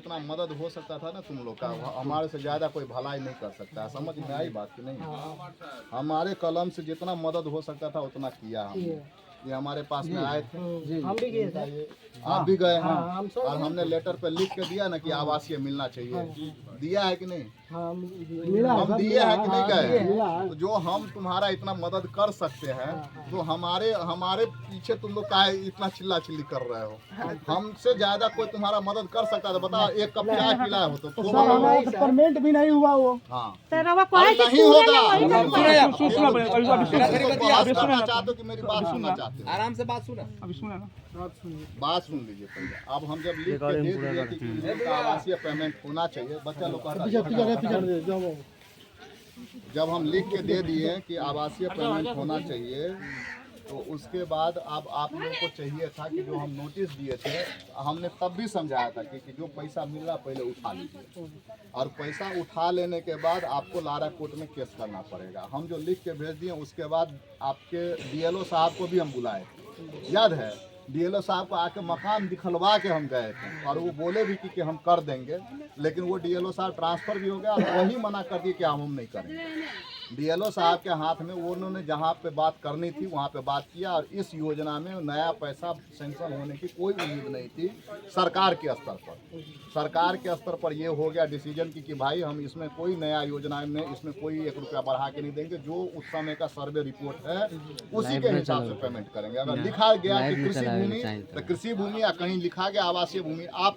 इतना मदद हो सकता था ना तुम लोग का, हमारे से ज़्यादा कोई भलाई नहीं कर सकता है। समझ में आई बात कि नहीं? हमारे कलम से जितना मदद हो सकता था उतना किया हमने। ये हमारे पास में आए थे, हम भी गए थे। आप भी गए हैं, हम सब और हमने लेटर पे लिख के दिया ना कि आवासीय मिलना चाहिए। दिया है कि नहीं? हम हम दिए हैं कि नहीं गए? तो जो हम तुम्हारा इतना मदद कर सकते हैं, तो हमारे हमारे पीछे तुम लोग काहे इतना चिल्ला चिल्ली कर रहे हो? हमसे ज्यादा कोई तुम्हारा मदद कर सकता है? बताओ, एक कप चाय पिलाया हो तो पेमेंट भी नहीं हुआ वो। हाँ, सर अब अरे नहीं होगा। सुना चाहते हो कि मेरी बात सुनना चाहते हो? आराम से बात सुना। अभी सुना ना, बात सुन लीजिए पहले। अब हम जब लिख के दे दिए कि इनका आवासीय पेमेंट होना चाहिए, बच्चा लोग कहता है, जब हम लिख के दे दिए कि आवासीय पेमेंट होना चाहिए, तो उसके बाद अब आप लोगों को चाहिए था कि जो हम नोटिस दिए थे, हमने तब भी समझाया था कि जो पैसा मिल रहा पहले उठा लीजिए, और पैसा उठा लेने के बाद आपको लारा कोर्ट में केस करना पड़ेगा। हम जो लिख के भेज दिए, उसके बाद आपके डीएलओ साहब को भी हम बुलाए थे, याद है? डीएलओ साहब को आके मकान दिखलवा के हम गए थे, और वो बोले भी कि हम कर देंगे, लेकिन वो डीएलओ साहब ट्रांसफ़र भी हो गया, और वही मना कर दिए कि हम नहीं करेंगे। डीएलओ साहब के हाथ में वो, उन्होंने जहाँ पे बात करनी थी वहाँ पे बात किया, और इस योजना में नया पैसा सेंक्शन होने की कोई उम्मीद नहीं थी सरकार के स्तर पर। सरकार के स्तर पर ये हो गया डिसीजन कि भाई हम इसमें कोई नया योजना में इसमें कोई 1 रुपया बढ़ा के नहीं देंगे, जो उस समय का सर्वे रिपोर्ट है उसी के हिसाब से पेमेंट करेंगे। अगर लिखा गया कि कृषि भूमि, तो कृषि भूमि, या कहीं लिखा गया आवासीय भूमि, आप